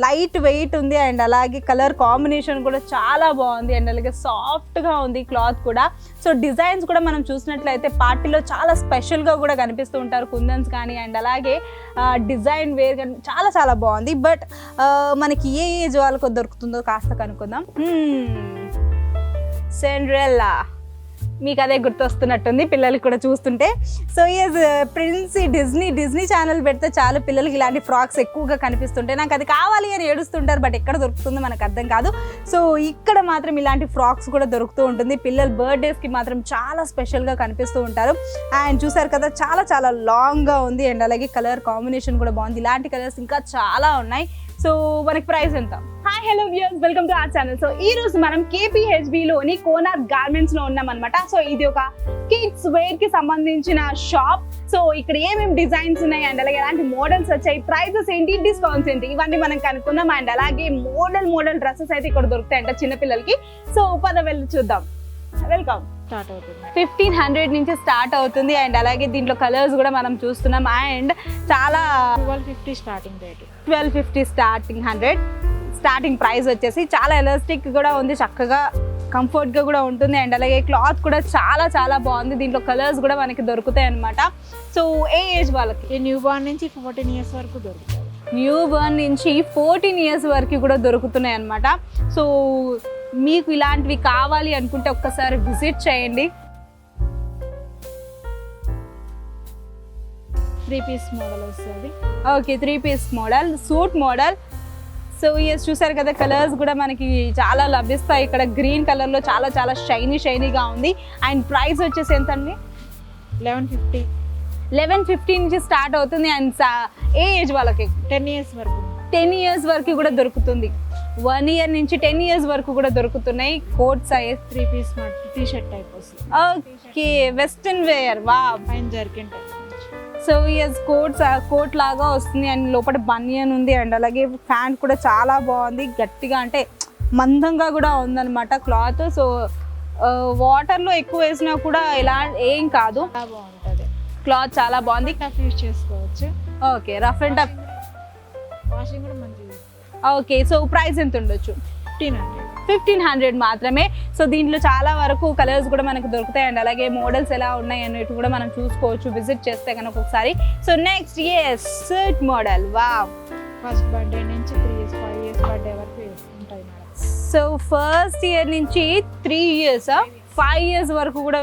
Light weight ఉంది and అలాగే colour combination కూడా చాలా బాగుంది అండ్ అలాగే సాఫ్ట్గా ఉంది క్లాత్ కూడా. సో డిజైన్స్ కూడా మనం చూసినట్లయితే పార్టీలో చాలా స్పెషల్గా కూడా కనిపిస్తూ ఉంటారు కుందన్స్ కానీ అండ్ అలాగే డిజైన్ వేర్ కానీ చాలా చాలా బాగుంది. బట్ మనకి ఏ ఏజ్ వాళ్ళకు దొరుకుతుందో కాస్త కనుక్కుందాం. సెండ్రెల్లా మీకు అదే గుర్తొస్తున్నట్టుంది పిల్లలకి కూడా చూస్తుంటే. So yes prince Disney channel పెడితే చాలా పిల్లలకి ఇలాంటి ఫ్రాక్స్ ఎక్కువగా కనిపిస్తుంటాయి. నాకు అది కావాలి అని ఏడుస్తుంటారు, బట్ ఎక్కడ దొరుకుతుందో మనకు అర్థం కాదు. సో ఇక్కడ మాత్రం ఇలాంటి ఫ్రాక్స్ కూడా దొరుకుతూ ఉంటుంది. పిల్లల బర్త్డేస్కి మాత్రం చాలా స్పెషల్గా కనిపిస్తూ ఉంటారు. అండ్ చూసారు కదా చాలా చాలా లాంగ్గా ఉంది అండ్ అలాగే కలర్ కాంబినేషన్ కూడా బాగుంది. ఇలాంటి కలర్స్ ఇంకా చాలా ఉన్నాయి. సో మనకి ప్రైస్ ఎంత? Hi hello viewers, welcome to our channel. So ఈ రోజు మనం KPHBలోని కోనార్క్ గార్మెంట్స్ లో ఉన్నాం అనమాట. సో ఇది ఒక కిడ్స్ వేర్ కి సంబంధించిన షాప్. సో ఇక్కడ ఏమేమి డిజైన్స్ ఉన్నాయి అండ్ అలాగే ఎలాంటి మోడల్స్ వచ్చాయి, ప్రైజెస్ ఏంటి, డిస్కౌంట్స్ ఏంటి, ఇవన్నీ మనం కనుక్కుందాం. అండ్ అలాగే మోడల్ డ్రెస్సెస్ అయితే ఇక్కడ దొరుకుతాయంట చిన్నపిల్లలకి. సో పద వెళ్ళి చూద్దాం. వెల్కమ్. స్టార్ట్ అవుతుంది 1500 నుంచి స్టార్ట్ అవుతుంది అండ్ అలాగే దీంట్లో కలర్స్ కూడా మనం చూస్తున్నాం. అండ్ చాలా 1250 starting rate, 1250 starting, 100 starting price వచ్చేసి. చాలా ఎలాస్టిక్ కూడా ఉంది, చక్కగా కంఫర్ట్గా కూడా ఉంటుంది అండ్ అలాగే క్లాత్ కూడా చాలా చాలా బాగుంది. దీంట్లో కలర్స్ కూడా మనకి దొరుకుతాయి అనమాట. సో ఏ ఏజ్ వాళ్ళకి? న్యూ బార్న్ నుంచి 14 ఇయర్స్ వరకు దొరుకుతాయి. న్యూ బర్న్ నుంచి 14 ఇయర్స్ వరకు కూడా దొరుకుతున్నాయి అనమాట. సో మీకు ఇలాంటివి కావాలి అనుకుంటే ఒక్కసారి విజిట్ చేయండి. 3 పీస్ మోడల్ వస్తుంది. Okay, 3 piece model, suit model. So yes చూసారు కదా కలర్స్ కూడా మనకి చాలా లభిస్తాయి. ఇక్కడ గ్రీన్ కలర్లో చాలా చాలా షైనీగా ఉంది. అండ్ ప్రైస్ వచ్చేసి ఎంత అండి? 1150. 1150 నుంచి స్టార్ట్ అవుతుంది. అండ్ ఏ ఏజ్ వాళ్ళకి? 10 ఇయర్స్ వరకు. 10 ఇయర్స్ వరకు కూడా దొరుకుతుంది. 1 ఇయర్ నుంచి 10 ఇయర్స్ వరకు కూడా దొరుకుతున్నాయి. Coat size 3 piece T shirt type వస్తుంది. Okay, western wear. వా, పైన jerkin type. So yes coat లాగా వస్తుంది అండ్ లోపల బనియన్ ఉంది అండ్ అలాగే ప్యాంట్ కూడా చాలా బాగుంది, గట్టిగా అంటే మందంగా కూడా ఉందన్నమాట క్లాత్. సో వాటర్లో ఎక్కువ వేసినా కూడా ఇలా ఏం కాదు, బాగుంటుంది. క్లాత్ చాలా బాగుంది. టఫ్ యూజ్ చేసుకోవచ్చు. Okay, rough and tough. Washing కూడా మంచిగా. ఓకే, సో ప్రైస్ ఎంత ఉండొచ్చు? 1500. 1500 మాత్రమే. సో దీంట్లో చాలా వరకు కలర్స్ కూడా మనకు దొరుకుతాయి అండ్ అలాగే మోడల్స్ ఎలా ఉన్నాయి అన్నట్టు కూడా మనం చూసుకోవచ్చు విజిట్ చేస్తే కనుక ఒకసారి. So next suit model. Wow, first birthday నుంచి 3 ఇయర్స్ 5 ఇయర్స్ బర్త్డే వరకు ఉంటాయి మేడం. సో ఫస్ట్ ఇయర్ నుంచి 3 ఇయర్స్ 5 ఇయర్స్ వరకు కూడా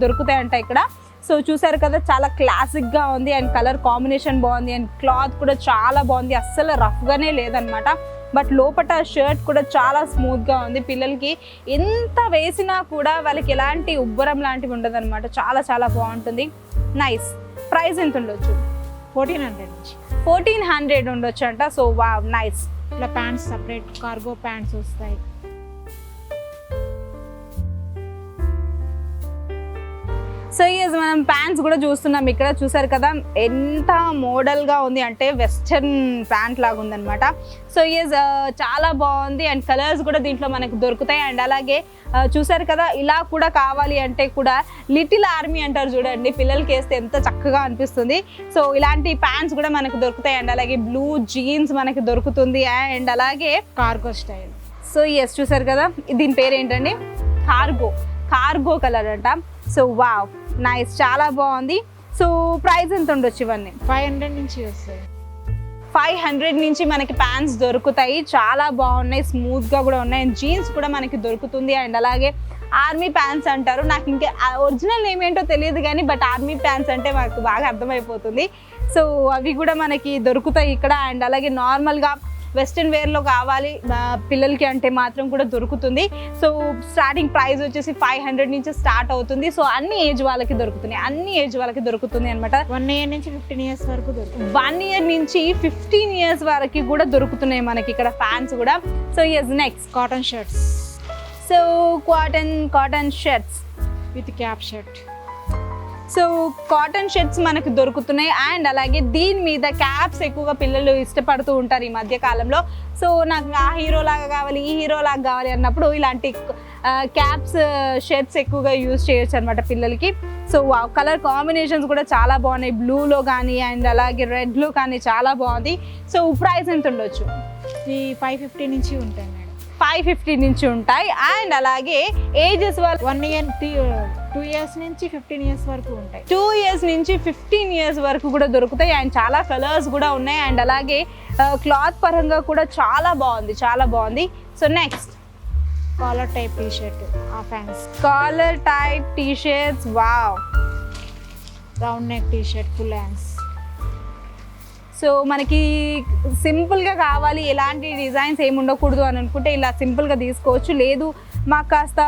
దొరుకుతాయంట ఇక్కడ. సో చూసారు కదా చాలా క్లాసిక్గా ఉంది అండ్ కలర్ కాంబినేషన్ బాగుంది అండ్ క్లాత్ కూడా చాలా బాగుంది, అస్సలు రఫ్గానే లేదనమాట. బట్ లోపల షర్ట్ కూడా చాలా స్మూత్గా ఉంది. పిల్లలకి ఎంత వేసినా కూడా వాళ్ళకి ఎలాంటి ఉబ్బరం లాంటివి ఉండదు అనమాట. చాలా చాలా బాగుంటుంది. నైస్. ప్రైస్ ఎంత ఉండొచ్చు? 1400 నుంచి 1400 ఉండొచ్చు అంట. So wow, nice. ఇట్లా ప్యాంట్స్ సపరేట్ కార్గో ప్యాంట్స్ వస్తాయి. సో ఎస్ మనం ప్యాంట్స్ కూడా చూస్తున్నాం ఇక్కడ. చూసారు కదా ఎంత మోడల్గా ఉంది అంటే వెస్టర్న్ ప్యాంట్ లాగా ఉందన్నమాట. సో ఎస్ చాలా బాగుంది అండ్ కలర్స్ కూడా దీంట్లో మనకు దొరుకుతాయి. అండ్ అలాగే చూసారు కదా ఇలా కూడా కావాలి అంటే కూడా లిటిల్ ఆర్మీ అంటారు చూడండి, పిల్లలకి వేస్తే ఎంత చక్కగా అనిపిస్తుంది. సో ఇలాంటి ప్యాంట్స్ కూడా మనకు దొరుకుతాయి అండ్ అలాగే బ్లూ జీన్స్ మనకి దొరుకుతుంది అండ్ అలాగే కార్గో స్టైల్. సో ఎస్ చూసారు కదా దీని పేరు ఏంటండి? కార్గో కలర్ అంట. సో వావ్, నైస్, చాలా బాగుంది. సో ప్రైస్ ఎంత ఉండొచ్చు ఇవన్నీ? 500 నుంచి వస్తాయి. 500 నుంచి మనకి ప్యాంట్స్ దొరుకుతాయి. చాలా బాగున్నాయి, స్మూత్గా కూడా ఉన్నాయి అండ్ జీన్స్ కూడా మనకి దొరుకుతుంది. అండ్ అలాగే ఆర్మీ ప్యాంట్స్ అంటారు, నాకు ఇంకా ఒరిజినల్ నేమ్ ఏంటో తెలియదు కానీ బట్ ఆర్మీ ప్యాంట్స్ అంటే మాకు బాగా అర్థమైపోతుంది. సో అవి కూడా మనకి దొరుకుతాయి ఇక్కడ. అండ్ అలాగే నార్మల్గా వెస్ట్రన్ వేర్లో కావాలి పిల్లలకి అంటే మాత్రం కూడా దొరుకుతుంది. సో స్టార్టింగ్ ప్రైస్ వచ్చేసి 500 నుంచి స్టార్ట్ అవుతుంది. సో అన్ని ఏజ్ వాళ్ళకి దొరుకుతుంది అనమాట. 1 ఇయర్ నుంచి 15 ఇయర్స్ వరకు దొరుకుతుంది. 1 ఇయర్ నుంచి 15 ఇయర్స్ వరకు కూడా దొరుకుతున్నాయి మనకి ఇక్కడ ప్యాంట్స్ కూడా. So yes next cotton shirts. So cotton shirts with cap shirt. So cotton shirts మనకు దొరుకుతున్నాయి అండ్ అలాగే దీని మీద క్యాప్స్ ఎక్కువగా పిల్లలు ఇష్టపడుతూ ఉంటారు ఈ మధ్య కాలంలో. సో నాకు ఆ హీరో లాగా కావాలి, ఈ హీరో లాగా కావాలి అన్నప్పుడు ఇలాంటి క్యాప్స్ షర్ట్స్ ఎక్కువగా యూజ్ చేయొచ్చు అనమాట పిల్లలకి. సో కలర్ కాంబినేషన్స్ కూడా చాలా బాగున్నాయి, బ్లూలో కానీ అండ్ అలాగే రెడ్లో కానీ చాలా బాగుంది. సో ప్రైస్ ఎంత ఉండొచ్చు? ఈ 550 నుంచి ఉంటాయి మేడం. 550 నుంచి ఉంటాయి. అండ్ అలాగే ఏజెస్ వాళ్ళు 1 ఇయర్ 2 ఇయర్స్ నుంచి 15 ఇయర్స్ వరకు ఉంటాయి. 2 ఇయర్స్ నుంచి 15 ఇయర్స్ వరకు కూడా దొరుకుతాయి. అండ్ చాలా కలర్స్ కూడా ఉన్నాయి. అండ్ అలాగే క్లాత్ పరంగా కూడా చాలా బాగుంది. So next collar type T shirt, half hands, collar type T shirts. Wow. Round neck T shirt, full hands. So మనకి సింపుల్గా కావాలి, ఎలాంటి డిజైన్స్ ఏమి ఉండకూడదు అని అనుకుంటే ఇలా సింపుల్గా తీసుకోవచ్చు. లేదు మాకు కాస్త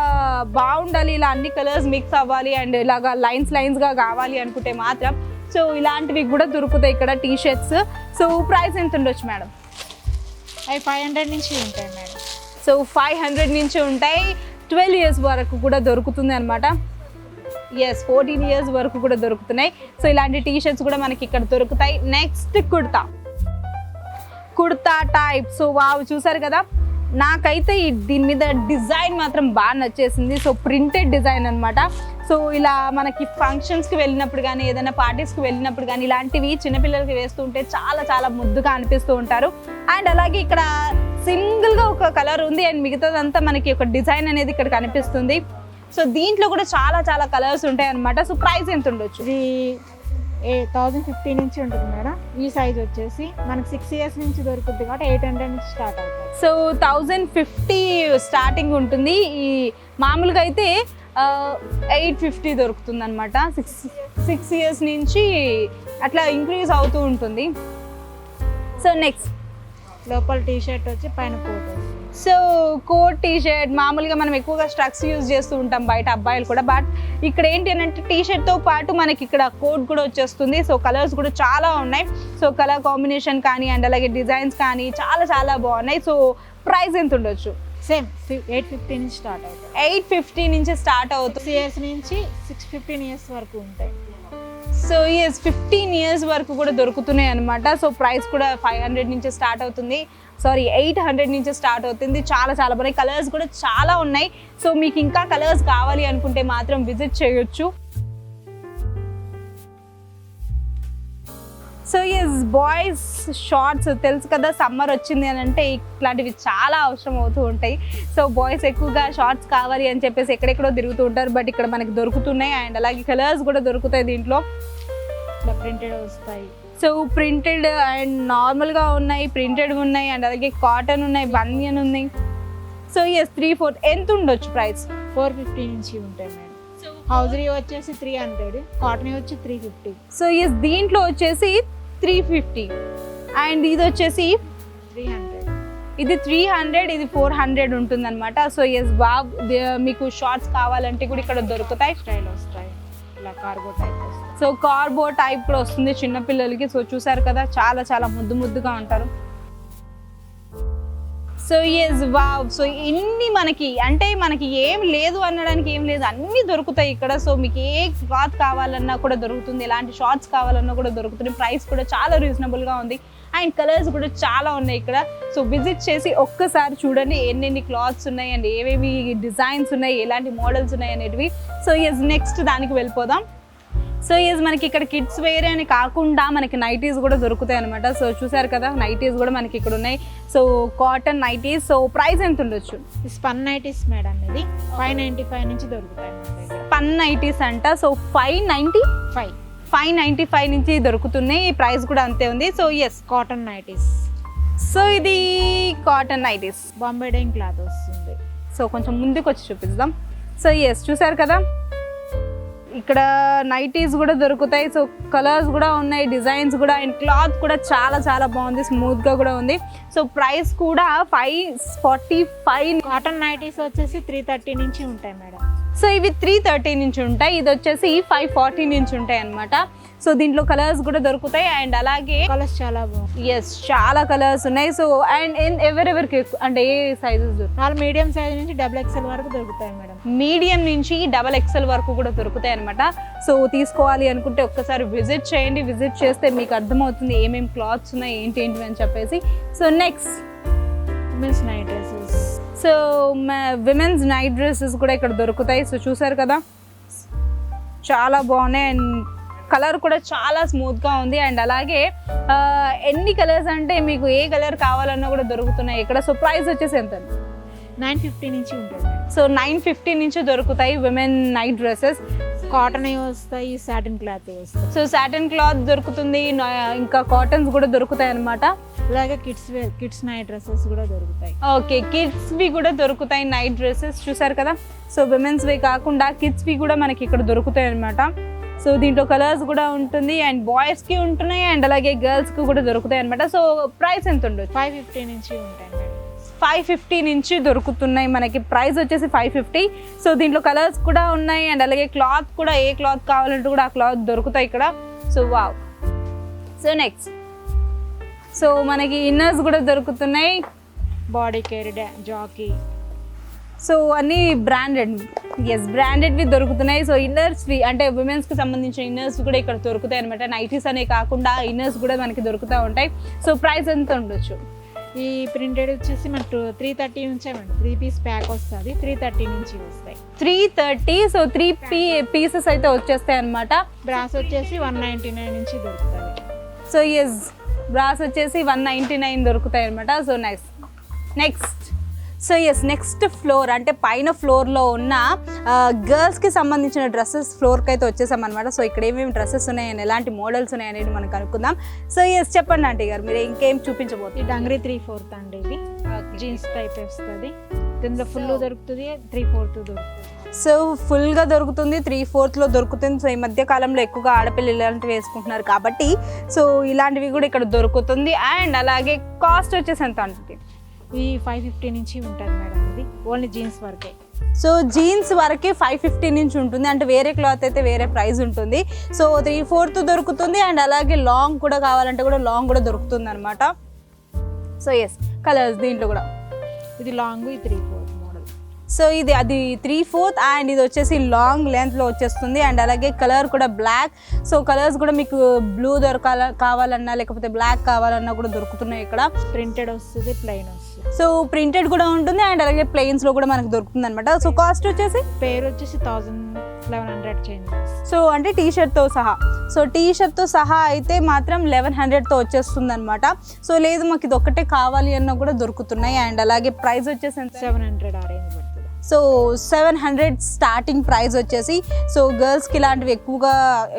బాగుండాలి, ఇలా అన్ని కలర్స్ మిక్స్ అవ్వాలి అండ్ ఇలాగా లైన్స్గా కావాలి అనుకుంటే మాత్రం సో ఇలాంటివి కూడా దొరుకుతాయి ఇక్కడ టీ షర్ట్స్. సో ప్రైస్ ఎంత ఉండొచ్చు మేడం? అవి 500 నుంచి ఉంటాయి మేడం. సో 500 నుంచి ఉంటాయి. 12 ఇయర్స్ వరకు కూడా దొరుకుతుంది అనమాట. 14 ఇయర్స్ వరకు కూడా దొరుకుతున్నాయి. సో ఇలాంటి టీ షర్ట్స్ కూడా మనకి ఇక్కడ దొరుకుతాయి. Next kurta type. So wow, చూసారు కదా, నాకైతే దీని మీద డిజైన్ మాత్రం బాగా నచ్చేసింది. సో ప్రింటెడ్ డిజైన్ అనమాట. సో ఇలా మనకి ఫంక్షన్స్కి వెళ్ళినప్పుడు కానీ ఏదైనా పార్టీస్కి వెళ్ళినప్పుడు కానీ ఇలాంటివి చిన్నపిల్లలకి వేస్తుంటే చాలా ముద్దుగా అనిపిస్తూ ఉంటారు. అండ్ అలాగే ఇక్కడ సింగిల్గా ఒక కలర్ ఉంది అండ్ మిగతాదంతా మనకి ఒక డిజైన్ అనేది ఇక్కడ కనిపిస్తుంది. సో దీంట్లో కూడా చాలా కలర్స్ ఉంటాయి అనమాట. సో ప్రైస్ ఎంత ఉండొచ్చు? ఇది 1050 నుంచి ఉంటుంది మేడం. ఈ సైజ్ వచ్చేసి మనకి 6 ఇయర్స్ నుంచి దొరుకుతుంది కాబట్టి 800 నుంచి స్టార్ట్ అవుతుంది. సో 1050 స్టార్టింగ్ ఉంటుంది. ఈ మామూలుగా అయితే 850 దొరుకుతుంది అనమాట. 6 ఇయర్స్ నుంచి అట్లా ఇంక్రీజ్ అవుతూ ఉంటుంది. సో నెక్స్ట్ లోపల టీ షర్ట్ వచ్చి పైన కోట్ వస్తుంది. సో కోట్ టీ షర్ట్ మామూలుగా మనం ఎక్కువగా స్ట్రక్స్ యూజ్ చేస్తూ ఉంటాం బయట అబ్బాయిలు కూడా. బట్ ఇక్కడ ఏంటి అని అంటే టీ షర్ట్తో పాటు మనకి ఇక్కడ కోట్ కూడా వచ్చేస్తుంది. సో కలర్స్ కూడా చాలా ఉన్నాయి. సో కలర్ కాంబినేషన్ కానీ అండ్ అలాగే డిజైన్స్ కానీ చాలా బాగున్నాయి. సో ప్రైస్ ఎంత ఉండొచ్చు? సేమ్ 850 నుంచి స్టార్ట్ అవుతుంది. 850 నుంచి స్టార్ట్ అవుతుంది. 6 ఇయర్స్ నుంచి 15 ఇయర్స్ వరకు ఉంటాయి. సో 15 ఇయర్స్ వరకు కూడా దొరుకుతున్నాయి అనమాట. సో ప్రైస్ కూడా 500 నుంచి స్టార్ట్ అవుతుంది. 800 నుంచి స్టార్ట్ అవుతుంది. చాలా బాగున్నాయి. కలర్స్ కూడా చాలా ఉన్నాయి. సో మీకు ఇంకా కలర్స్ కావాలి అనుకుంటే మాత్రం విజిట్ చేయొచ్చు. సో బాయ్స్ షార్ట్స్ తెలుసు కదా, సమ్మర్ వచ్చింది అని అంటే ఇట్లాంటివి చాలా అవసరం అవుతూ ఉంటాయి. సో బాయ్స్ ఎక్కువగా షార్ట్స్ కావాలి అని చెప్పేసి ఎక్కడెక్కడో తిరుగుతూ ఉంటారు. బట్ ఇక్కడ మనకి దొరుకుతున్నాయి అండ్ అలాగే కలర్స్ కూడా దొరుకుతాయి దీంట్లో. ఇట్లా ప్రింటెడ్ వస్తాయి. సో ప్రింటెడ్ అండ్ నార్మల్గా ఉన్నాయి, ప్రింటెడ్ ఉన్నాయి అండ్ అలాగే కాటన్ ఉన్నాయి, బనియన్ ఉన్నాయి. సో 3/4 ఎంత ఉండొచ్చు ప్రైస్? 450 నుంచి ఉంటాయి మేడం. హౌజరీ వచ్చేసి 300, కాటన్ వచ్చి 350. సో దీంట్లో వచ్చేసి 350 అండ్ ఇది వచ్చేసి 300. ఇది 300, ఇది 400 ఉంటుంది అనమాట. సో మీకు షార్ట్స్ కావాలంటే కూడా ఇక్కడ దొరుకుతాయి. స్టైల్ వస్తాయి, ఇలా కార్గో టైప్ వస్తాయి. సో కార్గో టైప్ కూడా వస్తుంది చిన్నపిల్లలకి. సో చూసారు కదా, చాలా ముద్దుగా ఉంటారు. So wow. సో ఇన్ని మనకి ఏం లేదు అనడానికి ఏం లేదు, అన్నీ దొరుకుతాయి ఇక్కడ. సో మీకు ఏ క్లాత్ కావాలన్నా కూడా దొరుకుతుంది, ఎలాంటి షార్ట్స్ కావాలన్నా కూడా దొరుకుతుంది. ప్రైస్ కూడా చాలా రీజనబుల్గా ఉంది అండ్ కలర్స్ కూడా చాలా ఉన్నాయి ఇక్కడ. సో విజిట్ చేసి ఒక్కసారి చూడండి ఎన్ని క్లాత్స్ ఉన్నాయి అండ్ ఏవేవి డిజైన్స్ ఉన్నాయి, ఎలాంటి మోడల్స్ ఉన్నాయి అనేటివి. సో నెక్స్ట్ దానికి వెళ్ళిపోదాం. సో మనకి ఇక్కడ కిడ్స్ వేర్ అని కాకుండా మనకి నైటీస్ కూడా దొరుకుతాయి అనమాట. సో చూసారు కదా, నైటీస్ కూడా మనకి ఇక్కడ ఉన్నాయి. So cotton nighties. So price ఎంత ఉండొచ్చు? స్పన్ నైటీస్ మేడం, ఇది 595 నుంచి దొరుకుతాయి. స్పన్ నైటీస్ అంట. సో 595 నుంచి దొరుకుతున్నాయి. ఈ ప్రైస్ కూడా అంతే ఉంది. So cotton nighties. సో ఇది cotton nighties, Bombay Dyeing cloth వస్తుంది. సో కొంచెం ముందుకు వచ్చి చూపిద్దాం. సో చూసారు కదా, ఇక్కడ నైటీస్ కూడా దొరుకుతాయి. సో కలర్స్ కూడా ఉన్నాయి, డిజైన్స్ కూడా అండ్ క్లాత్ కూడా చాలా బాగుంది, స్మూత్గా కూడా ఉంది. సో ప్రైస్ కూడా 545. కాటన్ నైటీస్ వచ్చేసి 330 నుంచి ఉంటాయి మేడం. సో ఇవి 330 నుంచి ఉంటాయి, ఇది వచ్చేసి 540 నుంచి ఉంటాయి అనమాట. సో దీంట్లో కలర్స్ కూడా దొరుకుతాయి అండ్ అలాగే కలర్స్ చాలా బాగుంది. చాలా కలర్స్ ఉన్నాయి. సో అండ్ ఎవరెవరికి అంటే ఏ సైజెస్ దొరుకుతాయి? మీడియం సైజ్ నుంచి XXL వరకు దొరుకుతాయి మేడం. మీడియం నుంచి XXL వరకు కూడా దొరుకుతాయి అనమాట. సో తీసుకోవాలి అనుకుంటే ఒక్కసారి విజిట్ చేయండి. విజిట్ చేస్తే మీకు అర్థమవుతుంది ఏమేమి క్లాత్స్ ఉన్నాయి ఏంటి అని చెప్పేసి. So next women's night dresses. So women's night dresses కూడా ఇక్కడ దొరుకుతాయి. సో చూసారు కదా, చాలా బాగున్నాయి అండ్ కలర్ కూడా చాలా స్మూత్గా ఉంది. అండ్ అలాగే ఎన్ని కలర్స్ అంటే మీకు ఏ కలర్ కావాలన్నా కూడా దొరుకుతున్నాయి ఇక్కడ. సో ప్రైస్ వచ్చేసి ఎంత? 950 నుంచి ఉంటుంది. సో 950 నుంచి దొరుకుతాయి విమెన్ నైట్ డ్రెస్సెస్. కాటన్ వస్తాయి, సాటిన్ క్లాత్ వస్తాయి. సో సాటిన్ క్లాత్ దొరుకుతుంది, ఇంకా కాటన్స్ కూడా దొరుకుతాయి అనమాట. అలాగే కిడ్స్ నైట్ డ్రెస్సెస్ కూడా దొరుకుతాయి. ఓకే, కిడ్స్వి కూడా దొరుకుతాయి నైట్ డ్రెస్సెస్. చూసారు కదా, సో విమెన్స్వి కాకుండా కిడ్స్వి కూడా మనకి ఇక్కడ దొరుకుతాయి అనమాట. సో దీంట్లో కలర్స్ కూడా ఉంటుంది అండ్ బాయ్స్కి ఉంటున్నాయి అండ్ అలాగే గర్ల్స్కి కూడా దొరుకుతాయి అనమాట. సో ప్రైస్ ఎంత ఉండొచ్చు? 550 నుంచి ఉంటాయి మేడం. 550 నుంచి దొరుకుతున్నాయి మనకి. ప్రైస్ వచ్చేసి 550. సో దీంట్లో కలర్స్ కూడా ఉన్నాయి అండ్ అలాగే క్లాత్ కూడా ఏ క్లాత్ కావాలంటే కూడా ఆ క్లాత్ దొరుకుతాయి ఇక్కడ. So wow. So next, so మనకి ఇన్నర్స్ కూడా దొరుకుతున్నాయి, బాడీ కేర్, జాకీ. సో అన్నీ బ్రాండెడ్, బ్రాండెడ్వి దొరుకుతున్నాయి. సో ఇన్నర్స్వి అంటే ఉమెన్స్కి సంబంధించిన ఇన్నర్స్ కూడా ఇక్కడ దొరుకుతాయి అనమాట. నైటీస్ అనే కాకుండా ఇన్నర్స్ కూడా మనకి దొరుకుతూ ఉంటాయి. సో ప్రైస్ ఎంత ఉండొచ్చు? ఈ ప్రింటెడ్ వచ్చేసి మనకు 330 నుంచే మేడం. 3 పీస్ ప్యాక్ వస్తుంది, 330 నుంచి వస్తాయి. 330. సో 3 పీసెస్ అయితే వచ్చేస్తాయి అనమాట. బ్రాస్ వచ్చేసి 199 నుంచి దొరుకుతుంది. సో బ్రాస్ వచ్చేసి 199 దొరుకుతాయి అనమాట. So next so next floor అంటే పైన ఫ్లోర్లో ఉన్న గర్ల్స్కి సంబంధించిన డ్రెస్సెస్ ఫ్లోర్కి అయితే వచ్చేసాం అనమాట. సో ఇక్కడ ఏమేమి డ్రెస్సెస్ ఉన్నాయని, ఎలాంటి మోడల్స్ ఉన్నాయనేది మనం కనుక్కుందాం. సో చెప్పండి ఆంటీ గారు, మీరు ఇంకేం చూపించబోతుంది? ఈ డంగ్రీ 3/4 అండి. ఇది జీన్స్ టైప్ వస్తుంది. దీనిలో ఫుల్ దొరుకుతుంది, 3/4 దొరుకుతుంది. సో ఫుల్గా దొరుకుతుంది, 3/4లో దొరుకుతుంది. సో ఈ మధ్య కాలంలో ఎక్కువగా ఆడపిల్లలు ఇలాంటివి వేసుకుంటున్నారు కాబట్టి సో ఇలాంటివి కూడా ఇక్కడ దొరుకుతుంది. అండ్ అలాగే కాస్ట్ వచ్చేసి ఎంత ఉంటుంది? ఈ 550 నుంచి ఉంటుంది మేడం. ఇది ఓన్లీ జీన్స్ వరకే. సో జీన్స్ వరకే 550 నుంచి ఉంటుంది. అంటే వేరే క్లాత్ అయితే వేరే ప్రైస్ ఉంటుంది. సో 3/4 దొరుకుతుంది అండ్ అలాగే లాంగ్ కూడా కావాలంటే కూడా లాంగ్ కూడా దొరుకుతుంది అనమాట. సో కలర్స్ దీంట్లో కూడా. ఇది లాంగ్, ఇది 3/4 మోడల్. సో అది 3/4 అండ్ ఇది వచ్చేసి లాంగ్ లెంత్లో వచ్చేస్తుంది. అండ్ అలాగే కలర్ కూడా బ్లాక్. సో కలర్స్ కూడా మీకు బ్లూ కావాలన్నా లేకపోతే బ్లాక్ కావాలన్నా కూడా దొరుకుతున్నాయి ఇక్కడ. ప్రింటెడ్ వస్తుంది, ప్లెయిన్ వస్తుంది. సో ప్రింటెడ్ కూడా ఉంటుంది అండ్ అలాగే ప్లెయిన్స్లో కూడా మనకు దొరుకుతుంది అనమాట. సో కాస్ట్ వచ్చేసి పేరు వచ్చేసి 1100 చేంజ్. సో అంటే టీషర్ట్తో సహా. సో టీషర్ట్తో సహా అయితే మాత్రం 1100తో వచ్చేస్తుంది అనమాట. సో లేదు మాకు ఇది ఒక్కటే కావాలి అన్నా కూడా దొరుకుతున్నాయి. అండ్ అలాగే ప్రైస్ వచ్చేసి 700 ఆ రేంజ్ పడుతుంది. సో 700 స్టార్టింగ్ ప్రైస్ వచ్చేసి. సో గర్ల్స్కి ఇలాంటివి ఎక్కువగా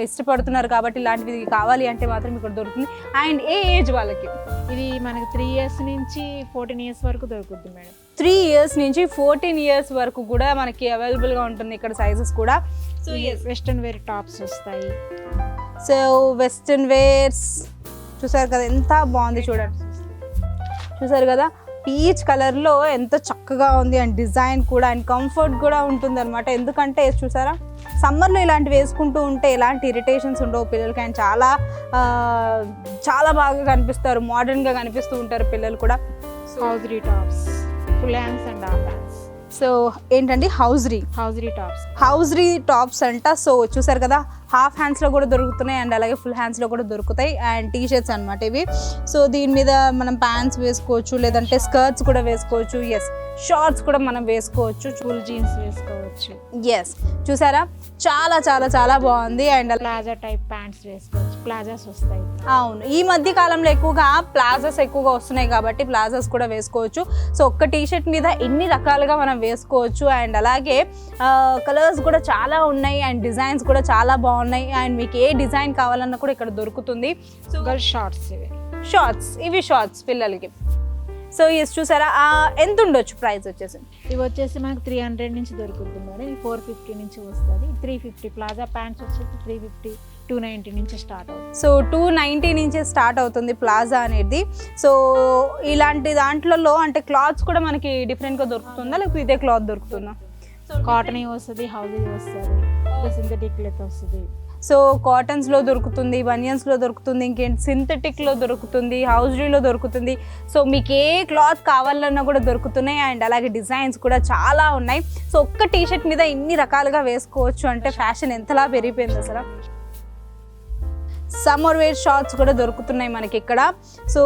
ఇష్టపడుతున్నారు కాబట్టి ఇలాంటివి కావాలి అంటే మాత్రం ఇక్కడ దొరుకుతుంది. అండ్ ఏ ఏజ్ వాళ్ళకి? ఇది మనకి 3 ఇయర్స్ నుంచి 14 ఇయర్స్ వరకు దొరుకుతుంది మేడం. 3 ఇయర్స్ నుంచి 14 ఇయర్స్ వరకు కూడా మనకి అవైలబుల్గా ఉంటుంది ఇక్కడ సైజెస్ కూడా. సో వెస్ట్రన్ వేర్ టాప్స్ వస్తాయి. సో వెస్ట్రన్ వేర్స్ చూసారు కదా, ఎంత బాగుంది చూడండి. చూసారు కదా, పీచ్ కలర్లో ఎంత చక్కగా ఉంది అండ్ డిజైన్ కూడా అండ్ కంఫర్ట్ కూడా ఉంటుంది అనమాట. ఎందుకంటే చూసారా, సమ్మర్లో ఇలాంటివి వేసుకుంటూ ఉంటే ఎలాంటి ఇరిటేషన్స్ ఉండవు పిల్లలకి అండ్ చాలా బాగా కనిపిస్తారు, మోడర్న్గా కనిపిస్తూ ఉంటారు పిల్లలు కూడా. Hosiery tops, full hands and half hands. So ఏంటండి? హౌజరీ టాప్స్ అంట. సో చూసారు కదా, హాఫ్ హ్యాండ్స్లో కూడా దొరుకుతున్నాయి అండ్ అలాగే ఫుల్ హ్యాండ్స్లో కూడా దొరుకుతాయి. అండ్ టీ షర్ట్స్ అనమాట ఇవి. సో దీని మీద మనం ప్యాంట్స్ వేసుకోవచ్చు, లేదంటే స్కర్ట్స్ కూడా వేసుకోవచ్చు. షార్ట్స్ కూడా మనం వేసుకోవచ్చు, ఫుల్ జీన్స్ వేసుకోవచ్చు. చూసారా, చాలా చాలా చాలా బాగుంది. అండ్ ప్లాజా టైప్ ప్యాంట్స్ వేసుకోవచ్చు, ప్లాజాస్ వస్తాయి. అవును, ఈ మధ్య కాలంలో ఎక్కువగా ప్లాజాస్ ఎక్కువగా వస్తున్నాయి కాబట్టి ప్లాజాస్ కూడా వేసుకోవచ్చు. సో ఒక్క టీ షర్ట్ మీద ఎన్ని రకాలుగా మనం వేసుకోవచ్చు. అండ్ అలాగే కలర్స్ కూడా చాలా ఉన్నాయి అండ్ డిజైన్స్ కూడా చాలా బాగున్నాయి. అండ్ మీకు ఏ డిజైన్ కావాలన్నా కూడా ఇక్కడ దొరుకుతుంది. సో ఇవి షార్ట్స్ పిల్లలకి. సో చూసారా, ఎంత ఉండొచ్చు ప్రైస్ వచ్చేసి? ఇవి వచ్చేసి మనకు 300 నుంచి దొరుకుతుంది మేడం. ఇది 450 నుంచి వస్తుంది. 350 ప్లాజా ప్యాంట్స్ వచ్చేసి 350, 290 నుంచి స్టార్ట్ అవుతుంది. సో 290 నుంచి స్టార్ట్ అవుతుంది ప్లాజా అనేది. సో ఇలాంటి దాంట్లో అంటే క్లాత్స్ కూడా మనకి డిఫరెంట్గా దొరుకుతుందా లేకపోతే ఇదే క్లాత్ దొరుకుతుందా? కాటన్ వస్తుంది, హౌజీ వస్తుంది, సింథటిక్ క్లాత్ వస్తుంది. సో కాటన్స్లో దొరుకుతుంది, బనియన్స్లో దొరుకుతుంది, ఇంకేంటి సింథటిక్లో దొరుకుతుంది, హౌజరీలో దొరుకుతుంది. సో మీకు ఏ క్లాత్ కావాలన్నా కూడా దొరుకుతున్నాయి. అండ్ అలాగే డిజైన్స్ కూడా చాలా ఉన్నాయి. సో ఒక్క టీ షర్ట్ మీద ఇన్ని రకాలుగా వేసుకోవచ్చు అంటే ఫ్యాషన్ ఎంతలా పెరిగిపోయింది అసలు. సమ్మర్ వేర్ షార్ట్స్ కూడా దొరుకుతున్నాయి మనకి ఇక్కడ. సో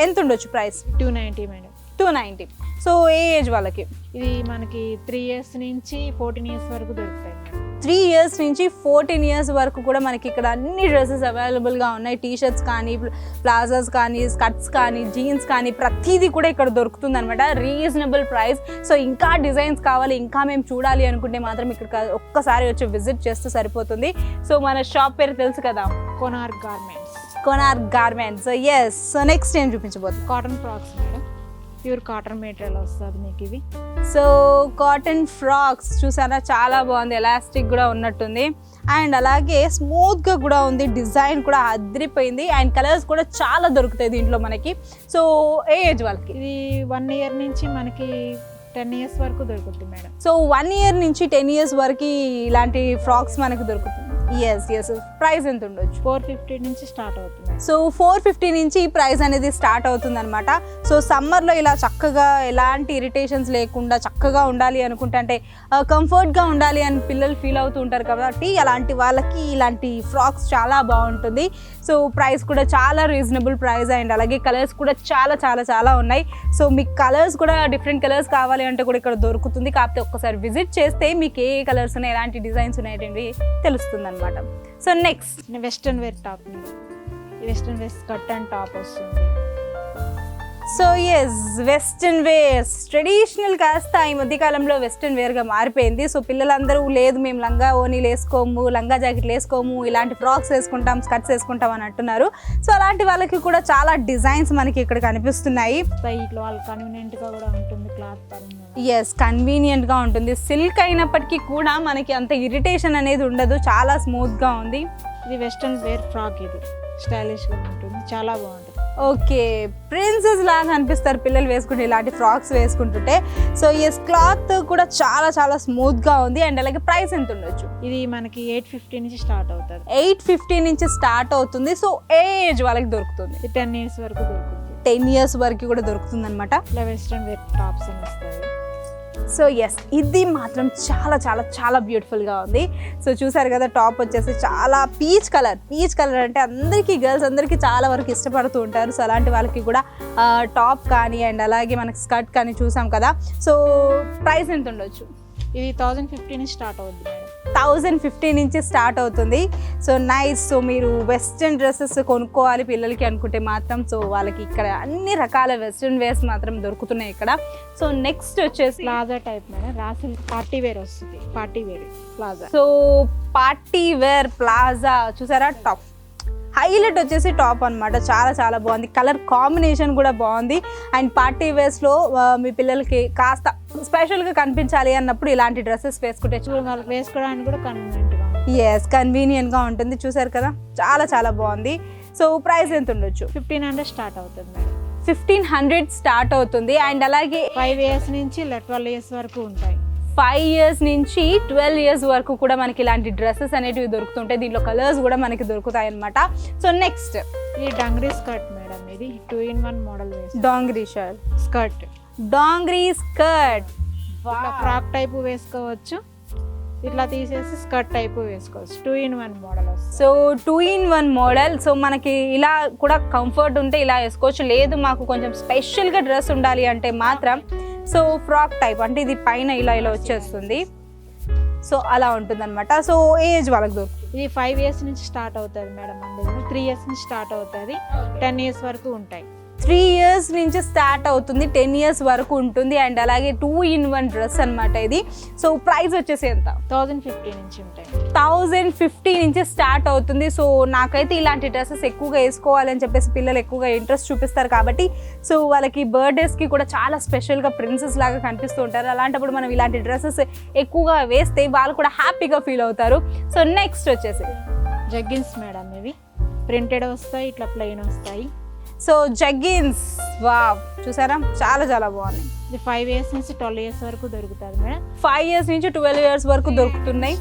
ఎంత ఉండొచ్చు ప్రైస్? 290 మేడం. 290. సో ఏ ఏజ్ వాళ్ళకి? ఇది మనకి 3 years నుంచి 14 years వరకు దొరుకుతాయి మేడం. 3 years నుంచి 14 years వరకు కూడా మనకి ఇక్కడ అన్ని డ్రెస్సెస్ అవైలబుల్గా ఉన్నాయి. టీ షర్ట్స్ కానీ, ప్లాజాస్ కానీ, స్కర్ట్స్ కానీ, జీన్స్ కానీ ప్రతిదీ కూడా ఇక్కడ దొరుకుతుంది అనమాట, రీజనబుల్ ప్రైస్. సో ఇంకా డిజైన్స్ కావాలి, ఇంకా మేము చూడాలి అనుకుంటే మాత్రం ఇక్కడ ఒక్కసారి వచ్చి విజిట్ చేస్తే సరిపోతుంది. సో మన షాప్ పేరు తెలుసు కదా, Konark garments. Konark garments. Yes. So next ఏం చూపించబోతుంది? Cotton frocks madam, pure cotton material వస్తుంది మీకు ఇవి. సో కాటన్ ఫ్రాక్స్ చూసారా, చాలా బాగుంది, ఎలాస్టిక్ కూడా ఉన్నట్టుంది అండ్ అలాగే స్మూత్గా కూడా ఉంది, డిజైన్ కూడా అదిరిపోయింది అండ్ కలర్స్ కూడా చాలా దొరుకుతాయి దీంట్లో మనకి. సో ఏ ఏజ్ వాళ్ళకి? ఇది 1 year నుంచి మనకి 10 years వరకు దొరుకుతుంది మేడం. సో 1 year నుంచి 10 years వరకు ఇలాంటి ఫ్రాక్స్ మనకి దొరుకుతుంది. ఎస్. ప్రైస్ ఎంత ఉండొచ్చు? 450 నుంచి స్టార్ట్ అవుతుంది. సో 450 నుంచి ప్రైస్ అనేది స్టార్ట్ అవుతుంది అనమాట. సో సమ్మర్లో ఇలా చక్కగా ఎలాంటి ఇరిటేషన్స్ లేకుండా చక్కగా ఉండాలి అనుకుంటే, అంటే కంఫర్ట్గా ఉండాలి అని పిల్లలు ఫీల్ అవుతూ ఉంటారు కాబట్టి అలాంటి వాళ్ళకి ఇలాంటి ఫ్రాక్స్ చాలా బాగుంటుంది. సో ప్రైస్ కూడా చాలా రీజనబుల్ ప్రైస్ అండ్ అలాగే కలర్స్ కూడా చాలా చాలా చాలా ఉన్నాయి. సో మీకు కలర్స్ కూడా డిఫరెంట్ కలర్స్ కావాలి అంటే కూడా ఇక్కడ దొరుకుతుంది. కాకపోతే ఒక్కసారి విజిట్ చేస్తే మీకు ఏ కలర్స్ ఉన్నాయి, ఎలాంటి డిజైన్స్ ఉన్నాయండి తెలుస్తుంది అనమాట. So next western wear top, western wear skirt and top వస్తుంది. So yes, western wears traditional కాస్త ఈ మధ్యకాలంలో వెస్ట్రన్ వేర్గా మారిపోయింది. సో పిల్లలందరూ లేదు మేము లంగా ఓనీలు వేసుకోము, లంగా జాకెట్లు వేసుకోము, ఇలాంటి ఫ్రాక్స్ వేసుకుంటాం, స్కర్ట్స్ వేసుకుంటాం అని అంటున్నారు. సో అలాంటి వాళ్ళకి కూడా చాలా డిజైన్స్ మనకి ఇక్కడ కనిపిస్తున్నాయి. ఇట్లా వాళ్ళు కన్వీనియంట్గా కూడా ఉంటుంది, క్లాత్ పరంగా. ఎస్, కన్వీనియంట్గా ఉంటుంది. సిల్క్ అయినప్పటికీ కూడా మనకి అంత ఇరిటేషన్ అనేది ఉండదు, చాలా స్మూత్గా ఉంది. ఇది వెస్ట్రన్ వేర్ ఫ్రాక్, ఇది స్టైలిష్గా ఉంటుంది, చాలా బాగుంటుంది. ఓకే, ప్రిన్సెస్ లాగా అనిపిస్తారు పిల్లలు వేసుకుంటే ఇలాంటి ఫ్రాక్స్ వేసుకుంటుంటే. సో ఎస్, క్లాత్ కూడా చాలా చాలా స్మూత్గా ఉంది అండ్ అలాగే ప్రైస్ ఎంత ఉండొచ్చు? ఇది మనకి 850 నుంచి స్టార్ట్ అవుతుంది. 850 నుంచి స్టార్ట్ అవుతుంది. సో ఏ ఏజ్ వాళ్ళకి దొరుకుతుంది? 10 years వరకు దొరుకుతుంది. 10 years వరకు కూడా దొరుకుతుంది అనమాట. ఇలా వెస్ట్రన్ వేర్ టాప్స్ అని వస్తాయి. సో ఎస్, ఇది మాత్రం చాలా చాలా చాలా బ్యూటిఫుల్గా ఉంది. సో చూసారు కదా, టాప్ వచ్చేసి చాలా పీచ్ కలర్ అంటే అందరికీ, గర్ల్స్ అందరికీ చాలా వరకు ఇష్టపడుతూ ఉంటారు. సో అలాంటి వాళ్ళకి కూడా టాప్ కానీ అండ్ అలాగే మనకి స్కర్ట్ కానీ చూసాం కదా. సో ప్రైస్ ఎంత ఉండొచ్చు? ఇది 1050 నుంచి స్టార్ట్ అవుతుంది మేడం. 1050 నుంచి స్టార్ట్ అవుతుంది. So nice. సో మీరు వెస్ట్రన్ డ్రెస్సెస్ కొనుక్కోవాలి పిల్లలకి అనుకుంటే మాత్రం సో వాళ్ళకి ఇక్కడ అన్ని రకాల వెస్ట్రన్ వేర్స్ మాత్రం దొరుకుతున్నాయి ఇక్కడ. సో నెక్స్ట్ వచ్చేసి ప్లాజా టైప్ మేడం, రాసిల్ పార్టీ వేర్ వస్తుంది, party wear palazzo. So party wear palazzo చూసారా, టాప్ హైలైట్ వచ్చేసి టాప్ అనమాట, చాలా చాలా బాగుంది, కలర్ కాంబినేషన్ కూడా బాగుంది అండ్ పార్టీ వేర్స్లో మీ పిల్లలకి కాస్త స్పెషల్గా కనిపించాలి అన్నప్పుడు ఇలాంటి డ్రెస్సెస్ వేసుకుంటే వాళ్ళకి వేసుకోవడానికి కూడా కన్వీనియంట్గా. ఎస్, కన్వీనియంట్గా ఉంటుంది. చూసారు కదా, చాలా చాలా బాగుంది. సో ప్రైస్ ఎంత ఉండొచ్చు? 1500 స్టార్ట్ అవుతుంది మేడం. 1500 స్టార్ట్ అవుతుంది అండ్ అలాగే 5 years నుంచి 12 years వరకు ఉంటాయి. 5 years నుంచి 12 years వరకు కూడా మనకి ఇలాంటి డ్రెస్సెస్ అనేటివి దొరుకుతుంటాయి. దీంట్లో కలర్స్ కూడా మనకి దొరుకుతాయి అనమాట. సో నెక్స్ట్ ఇది డాంగ్రీ స్కర్ట్ మేడం, ఇది 2-in-1 model dungaree shirt skirt, dungaree skirt frock type వేసుకోవచ్చు, ఇట్లా తీసేసి స్కర్ట్ టైపు వేసుకోవచ్చు. 2-in-1 మోడల్ వస్తుంది. So 2-in-1 model. సో మనకి ఇలా కూడా కంఫర్ట్ ఉంటే ఇలా వేసుకోవచ్చు, లేదు మాకు కొంచెం స్పెషల్గా డ్రెస్ ఉండాలి అంటే మాత్రం సో ఫ్రాక్ టైప్, అంటే ఇది పైన ఇలా ఇలా వచ్చేస్తుంది. సో అలా ఉంటుంది అనమాట. సో ఏజ్ వాళ్ళకి దొరుకుతుంది. ఇది 5 years నుంచి స్టార్ట్ అవుతుంది మేడం, అందులో 3 years నుంచి స్టార్ట్ అవుతుంది, 10 years వరకు ఉంటాయి. 3 years నుంచి స్టార్ట్ అవుతుంది, 10 years వరకు ఉంటుంది అండ్ అలాగే 2-in-1 డ్రెస్ అనమాట ఇది. సో ప్రైస్ వచ్చేసి ఎంత? 1050 నుంచి ఉంటాయి. 1050 నుంచి స్టార్ట్ అవుతుంది. సో నాకైతే ఇలాంటి డ్రెస్సెస్ ఎక్కువగా వేసుకోవాలని చెప్పేసి పిల్లలు ఎక్కువగా ఇంట్రెస్ట్ చూపిస్తారు కాబట్టి సో వాళ్ళకి బర్త్డేస్కి కూడా చాలా స్పెషల్గా ప్రిన్సెస్ లాగా కనిపిస్తూ ఉంటారు. అలాంటప్పుడు మనం ఇలాంటి డ్రెస్సెస్ ఎక్కువగా వేస్తే వాళ్ళు కూడా హ్యాపీగా ఫీల్ అవుతారు. సో నెక్స్ట్ వచ్చేసి జగ్గిన్స్ మేడం, ఇవి ప్రింటెడ్ వస్తాయి, ఇట్లా ప్లెయిన్ వస్తాయి. సో జగ్గిన్స్, వావ్, చూసారా చాలా చాలా బాగున్నాయి. ఇది 5 years నుంచి 12 years వరకు దొరుకుతుంది మేడం. 5 years నుంచి 12 years వరకు దొరుకుతున్నాయి.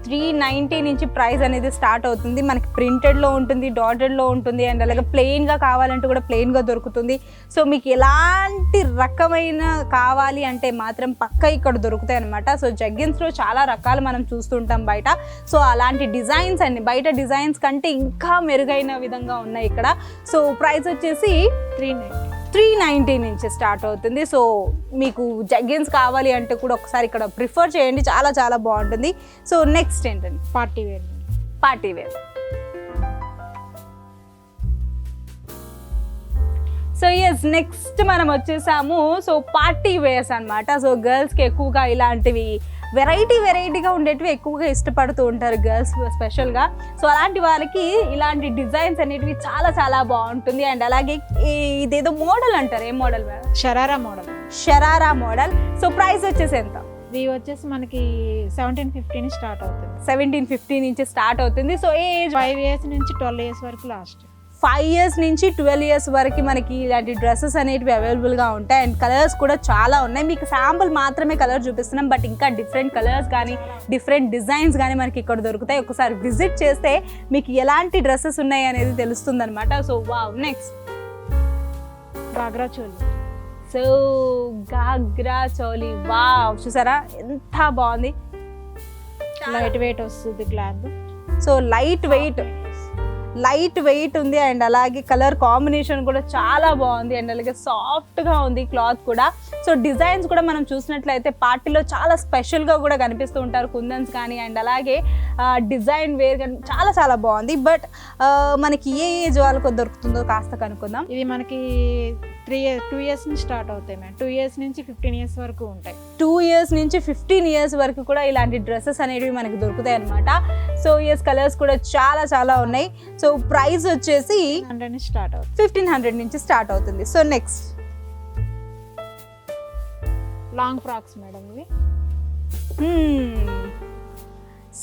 390 నుంచి ప్రైస్ అనేది స్టార్ట్ అవుతుంది. మనకి ప్రింటెడ్లో ఉంటుంది, డాటెడ్లో ఉంటుంది అండ్ అలాగే ప్లెయిన్గా కావాలంటే కూడా ప్లెయిన్గా దొరుకుతుంది. సో మీకు ఎలాంటి రకమైన కావాలి అంటే మాత్రం పక్క ఇక్కడ దొరుకుతాయి అనమాట. సో జగ్గిన్స్లో చాలా రకాలు మనం చూస్తుంటాం బయట. సో అలాంటి డిజైన్స్ అండి, బయట డిజైన్స్ కంటే ఇంకా మెరుగైన విధంగా ఉన్నాయి ఇక్కడ. సో ప్రైస్ వచ్చేసి 390 నుంచి స్టార్ట్ అవుతుంది. సో మీకు జగ్గిన్స్ కావాలి అంటే కూడా ఒకసారి ఇక్కడ ప్రిఫర్ చేయండి, చాలా చాలా బాగుంటుంది. సో నెక్స్ట్ ఏంటండి? Party wear. Party wear. So yes, next మనం వచ్చేసాము. సో పార్టీ వేర్స్ అనమాట. సో గర్ల్స్కి ఎక్కువగా ఇలాంటివి వెరైటీగా ఉండేటివి ఎక్కువగా ఇష్టపడుతూ ఉంటారు గర్ల్స్ స్పెషల్గా. సో అలాంటి వాళ్ళకి ఇలాంటి డిజైన్స్ అనేటివి చాలా చాలా బాగుంటుంది. అండ్ అలాగే ఇదేదో మోడల్ అంటారు, ఏం model madam? Sharara model. Sharara model. So price వచ్చేసి ఎంత? ఇది వచ్చేసి మనకి 1750 స్టార్ట్ అవుతుంది. 1750 నుంచి స్టార్ట్ అవుతుంది. సో ఏజ్ 5 years నుంచి 12 years వరకు లాస్ట్. 5 years నుంచి 12 years వరకు మనకి ఇలాంటి డ్రెస్సెస్ అనేటివి అవైలబుల్గా ఉంటాయి. అండ్ కలర్స్ కూడా చాలా ఉన్నాయి. మీకు శాంపుల్ మాత్రమే కలర్ చూపిస్తున్నాం, బట్ ఇంకా డిఫరెంట్ కలర్స్ కానీ డిఫరెంట్ డిజైన్స్ కానీ మనకి ఇక్కడ దొరుకుతాయి. ఒకసారి విజిట్ చేస్తే మీకు ఎలాంటి డ్రెస్సెస్ ఉన్నాయి అనేది తెలుస్తుంది అనమాట. So wow, next ghagra choli. So ghagra choli, wow, చూసారా ఎంత బాగుంది. లైట్ వెయిట్ వస్తుంది క్లాత్. సో లైట్ వెయిట్ ఉంది. అండ్ అలాగే కలర్ కాంబినేషన్ కూడా చాలా బాగుంది. అండ్ అలాగే సాఫ్ట్గా ఉంది క్లాత్ కూడా. సో డిజైన్స్ కూడా మనం చూసినట్లయితే పార్టీలో చాలా స్పెషల్గా కూడా కనిపిస్తూ ఉంటారు, కుందన్స్ కానీ. అండ్ అలాగే డిజైన్ వేర్ కానీ చాలా చాలా బాగుంది. బట్ మనకి ఏ ఏజ్ వాళ్ళకు దొరుకుతుందో కాస్త కనుక్కుందాం. ఇది మనకి 2 years నుంచి స్టార్ట్ అవుతాయి మ్యామ్. 2 years నుంచి 15 years వరకు ఉంటాయి. 2 years నుంచి 15 years వరకు కూడా ఇలాంటి డ్రెస్సెస్ అనేవి మనకి దొరుకుతాయి అనమాట. సో ఎస్, కలర్స్ కూడా చాలా చాలా ఉన్నాయి. సో ప్రైస్ వచ్చేసి 100 నుంచి స్టార్ట్ అవుతుంది. 1500 నుంచి స్టార్ట్ అవుతుంది. So next long frocks madam. ఇవి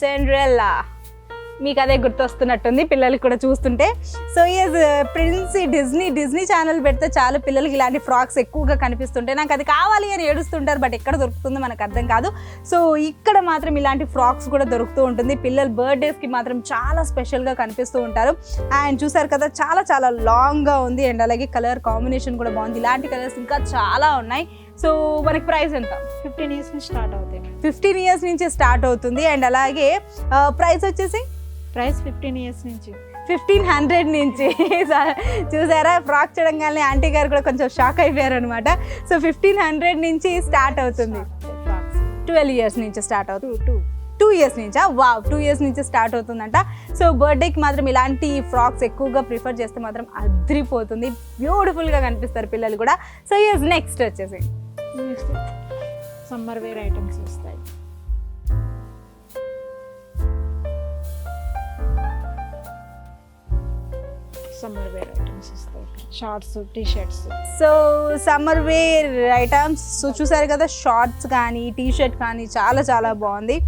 సెండ్రెల్లా, మీకు అదే గుర్తొస్తున్నట్టుంది పిల్లలకి కూడా చూస్తుంటే. So yes, prince Disney channel పెడితే చాలు పిల్లలకి ఇలాంటి ఫ్రాక్స్ ఎక్కువగా కనిపిస్తుంటాయి. నాకు అది కావాలి అని ఏడుస్తుంటారు, బట్ ఎక్కడ దొరుకుతుందో మనకు అర్థం కాదు. సో ఇక్కడ మాత్రం ఇలాంటి ఫ్రాక్స్ కూడా దొరుకుతూ ఉంటుంది. పిల్లల బర్త్డేస్కి మాత్రం చాలా స్పెషల్గా కనిపిస్తూ ఉంటారు. అండ్ చూసారు కదా, చాలా చాలా లాంగ్గా ఉంది. అండ్ అలాగే కలర్ కాంబినేషన్ కూడా బాగుంది. ఇలాంటి కలర్స్ ఇంకా చాలా ఉన్నాయి. సో మనకి ప్రైస్ ఎంత? 15 years నుంచి స్టార్ట్ అవుతాయి. 15 years నుంచి స్టార్ట్ అవుతుంది. అండ్ అలాగే ప్రైస్ వచ్చేసి ప్రైస్ 15 years నుంచి 1500 నుంచి. చూసారా, ఫ్రాక్ చూడంగానే ఆంటీ గారు కూడా కొంచెం షాక్ అయిపోయారు అనమాట. సో 1500 నుంచి స్టార్ట్ అవుతుంది. ఫ్రాక్స్ 12 years నుంచి స్టార్ట్ అవుతుంది. 2 years నుంచా? వావ్, 2 years నుంచి స్టార్ట్ అవుతుందంట. సో బర్త్డేకి మాత్రం ఇలాంటి ఫ్రాక్స్ ఎక్కువగా ప్రిఫర్ చేస్తే మాత్రం అద్రిపోతుంది, బ్యూటిఫుల్గా కనిపిస్తారు పిల్లలు కూడా. సో ఎస్, నెక్స్ట్ వచ్చేసి సమ్మర్ వేర్ ఐటమ్స్ వస్తాయి. సమ్మర్ వేర్ ఐటమ్స్ వస్తాయి, shorts, T shirts. So summer wear items. So చూసారు కదా, షార్ట్స్ కానీ టీ షర్ట్ కానీ చాలా చాలా బాగుంది.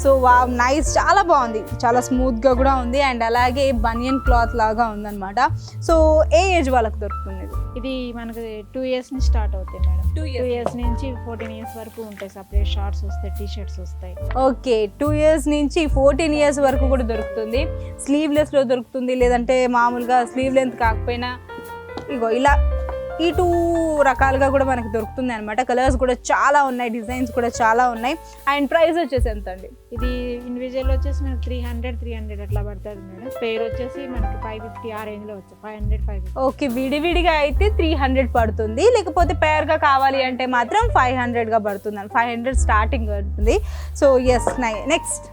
సో వావ్, నైస్, చాలా బాగుంది, చాలా స్మూత్గా కూడా ఉంది. అండ్ అలాగే బనియన్ క్లాత్ లాగా ఉందన్నమాట. సో ఏ ఏజ్ వాళ్ళకి దొరుకుతుంది ఇది? మనకి 2 years నుంచి స్టార్ట్ అవుతాయి మేడం. 2 years నుంచి 14 years వరకు ఉంటాయి. సపరేట్ షార్ట్స్ వస్తాయి, టీ షర్ట్స్ వస్తాయి. ఓకే, 2 years నుంచి 14 years వరకు కూడా దొరుకుతుంది. స్లీవ్లెస్లో దొరుకుతుంది, లేదంటే మామూలుగా స్లీవ్ లెంత్ కాకపోయినా ఇగో ఇలా ఈ 2 రకాలుగా కూడా మనకి దొరుకుతుంది అనమాట. కలర్స్ కూడా చాలా ఉన్నాయి, డిజైన్స్ కూడా చాలా ఉన్నాయి. అండ్ ప్రైస్ వచ్చేసి ఎంత అండి? ఇది ఇండివిజువల్ వచ్చేసి మనకి 300 అట్లా పడుతుంది మేడం. పేర్ వచ్చేసి మనకి 550 ఆ రేంజ్లో వచ్చాయి. 500. ఓకే, విడివిడిగా అయితే 300 పడుతుంది, లేకపోతే పేర్గా కావాలి అంటే మాత్రం 500గా పడుతుంది. 500 స్టార్టింగ్ ఉంటుంది. So yes, next.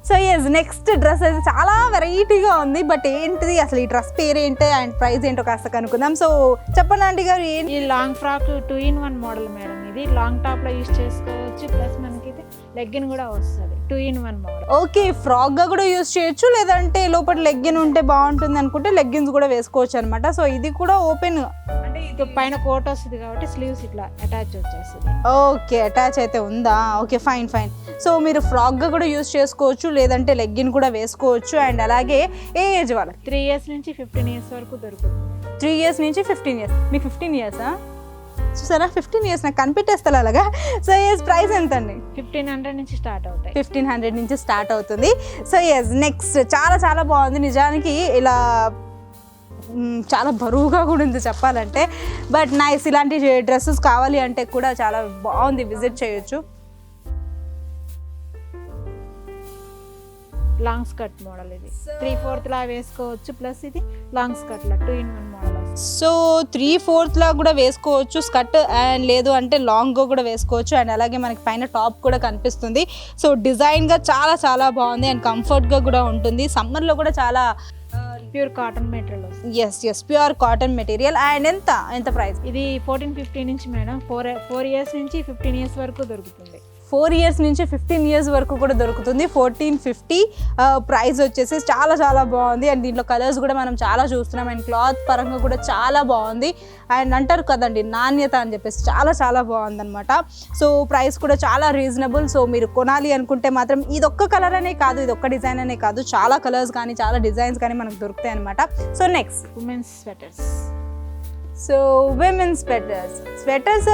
So yes, next dress అయితే చాలా వెరైటీగా ఉంది. బట్ ఏంటిది అసలు, ఈ డ్రెస్ పేరు ఏంటి అండ్ ప్రైస్ ఏంటో కాస్త కనుక్కుందాం. సో చెప్పండి ఆంటీ గారు. ఏంటి ఈ long frock 2-in-1 model madam. ఇది లాంగ్ టాప్లో యూజ్ చేసుకోవచ్చు, ప్లస్ మనకి లెగ్గిన్ కూడా వస్తుంది. 2-in-1 model. ఓకే, ఫ్రాక్గా కూడా యూజ్ చేయొచ్చు, లేదంటే లోపల లెగ్గిన్ ఉంటే బాగుంటుంది అనుకుంటే లెగ్గిన్స్ కూడా వేసుకోవచ్చు అనమాట. సో ఇది కూడా ఓపెన్, అంటే ఇది పైన కోట్ వస్తుంది కాబట్టి స్లీవ్స్ ఇట్లా అటాచ్ వచ్చేస్తుంది. ఓకే, అటాచ్ అయితే ఉందా? Okay, fine. సో మీరు ఫ్రాక్గా కూడా యూజ్ చేసుకోవచ్చు, లేదంటే లెగ్గిన్ కూడా వేసుకోవచ్చు. అండ్ అలాగే ఏ ఏజ్ వాళ్ళకి? 3 years నుంచి 15 years వరకు దొరుకుతుంది. 3 years నుంచి 15 years. మీకు 15 years? చూసారా, 15 years నాకు కనిపెట్టేస్తారు అలాగా. సో ఎస్, ప్రైస్ ఎంత అండి? 1500 నుంచి స్టార్ట్ అవుతాయి. 1500 నుంచి స్టార్ట్ అవుతుంది. సో ఎస్, నెక్స్ట్ చాలా చాలా బాగుంది నిజానికి. ఇలా చాలా బరువుగా కూడా ఉంది చెప్పాలంటే. బట్ నైస్, ఇలాంటి డ్రెస్సెస్ కావాలి అంటే కూడా చాలా బాగుంది, విజిట్ చేయొచ్చు. Long skirt model. ఇది 3/4 లా వేసుకోవచ్చు, ప్లస్ ఇది లాంగ్ స్కర్ట్ లా 2-in-1 మోడల్ వస్తుంది. సో 3/4 లా కూడా వేసుకోవచ్చు స్కర్ట్, అండ్ లేదు అంటే లాంగ్గా కూడా వేసుకోవచ్చు. అండ్ అలాగే మనకి పైన టాప్ కూడా కనిపిస్తుంది. సో డిజైన్గా చాలా చాలా బాగుంది అండ్ కంఫర్ట్గా కూడా ఉంటుంది. సమ్మర్లో కూడా చాలా ప్యూర్ కాటన్ మెటీరియల్ వస్తుంది. Yes pure cotton material. And ఎంత ప్రైస్? ఇది 1450 నుంచి మేడం. 4 ఇయర్స్ నుంచి 15 ఇయర్స్ వరకు దొరుకుతుంది. 4 ఇయర్స్ నుంచి 15 ఇయర్స్ వరకు కూడా దొరుకుతుంది. 1450 ప్రైస్ వచ్చేసి చాలా చాలా బాగుంది. అండ్ దీంట్లో కలర్స్ కూడా మనం చాలా చూస్తున్నాం. అండ్ క్లాత్ పరంగా కూడా చాలా బాగుంది. అండ్ అంటారు కదండి నాణ్యత అని చెప్పేసి, చాలా చాలా బాగుంది అనమాట. సో ప్రైస్ కూడా చాలా రీజనబుల్. సో మీరు కొనాలి అనుకుంటే మాత్రం ఇదొక్క కలర్ అనే కాదు, ఇదొక్క డిజైన్ అనే కాదు, చాలా కలర్స్ కానీ చాలా డిజైన్స్ కానీ మనకు దొరుకుతాయి అనమాట. So next women's sweaters. So women's sweaters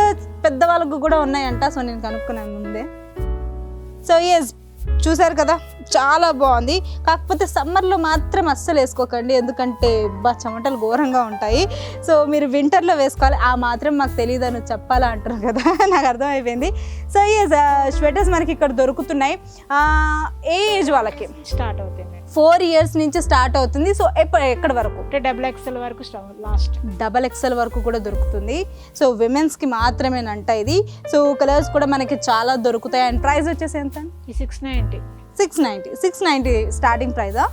పెద్దవాళ్ళకు కూడా ఉన్నాయంట. సో నేను కనుక్కున్నాను ముందే. సో ఎస్, చూసారు కదా చాలా బాగుంది. కాకపోతే సమ్మర్లో మాత్రం అస్సలు వేసుకోకండి, ఎందుకంటే చెమటలు ఘోరంగా ఉంటాయి. సో మీరు వింటర్లో వేసుకోవాలి. ఆ మాత్రం మాకు తెలియదు అని చెప్పాలా అంటారు కదా, నాకు అర్థమైపోయింది. సో ఎస్, స్వెటర్స్ మనకి ఇక్కడ దొరుకుతున్నాయి. ఏ ఏజ్ వాళ్ళకి స్టార్ట్ అవుతాయి? 4 ఇయర్స్ నుంచి స్టార్ట్ అవుతుంది. సో ఎక్కడి వరకు? XXL వరకు లాస్ట్. XXL వరకు కూడా దొరుకుతుంది. సో విమెన్స్కి మాత్రమేనంట ఇది. సో కలర్స్ కూడా మనకి చాలా దొరుకుతాయి. అండ్ ప్రైస్ వచ్చేసి ఎంత? 690 స్టార్టింగ్ ప్రైజా?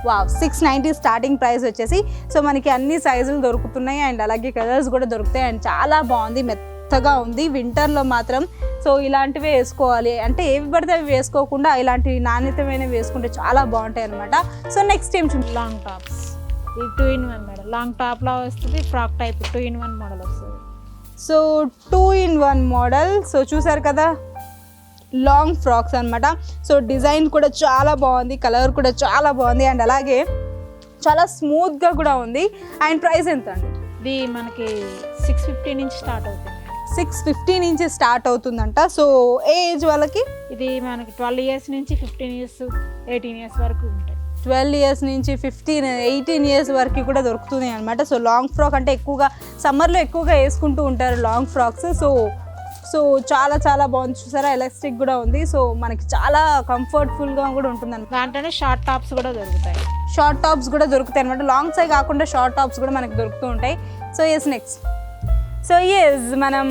వావ్, 690 స్టార్టింగ్ ప్రైస్ వచ్చేసి. సో మనకి అన్ని సైజులు దొరుకుతున్నాయి అండ్ అలాగే కలర్స్ కూడా దొరుకుతాయి. అండ్ చాలా బాగుంది, మెత్తగా ఉంది. వింటర్లో మాత్రం సో ఇలాంటివే వేసుకోవాలి, అంటే ఏవి పడితే అవి వేసుకోకుండా ఇలాంటి నాణ్యతమైనవి వేసుకుంటే చాలా బాగుంటాయి అనమాట. సో నెక్స్ట్ ఏం చూడండి, లాంగ్ టాప్స్. ఇది 2-in-1 మేడం. లాంగ్ టాప్లా వస్తుంది, ఫ్రాక్ టైప్ 2-in-1 మోడల్ వస్తుంది. So 2-in-1 model. సో చూసారు కదా, లాంగ్ ఫ్రాక్స్ అనమాట. సో డిజైన్ కూడా చాలా బాగుంది, కలర్ కూడా చాలా బాగుంది అండ్ అలాగే చాలా స్మూత్గా కూడా ఉంది. అండ్ ప్రైస్ ఎంత అండి? ఇది మనకి 650 నుంచి స్టార్ట్ అవుతుంది. 650 నుంచి స్టార్ట్ అవుతుందంట. సో ఏ ఏజ్ వాళ్ళకి? ఇది మనకి 12 ఇయర్స్ నుంచి 15 ఇయర్స్ 18 ఇయర్స్ వరకు ఉంటాయి. 12 ఇయర్స్ నుంచి 18 ఇయర్స్ వరకు కూడా దొరుకుతున్నాయి అనమాట. సో లాంగ్ ఫ్రాక్ అంటే ఎక్కువగా సమ్మర్లో ఎక్కువగా వేసుకుంటూ ఉంటారు లాంగ్ ఫ్రాక్స్. సో చాలా చాలా బాగుంది. చూసారా, ఎలాస్టిక్ కూడా ఉంది. సో మనకి చాలా కంఫర్ట్ఫుల్గా కూడా ఉంటుంది అనమాట. దాంట్లోనే షార్ట్ టాప్స్ కూడా దొరుకుతాయి. షార్ట్ టాప్స్ కూడా దొరుకుతాయి అనమాట. లాంగ్ సైజ్ కాకుండా షార్ట్ టాప్స్ కూడా మనకి దొరుకుతూ ఉంటాయి. So yes, next. So yes, మనం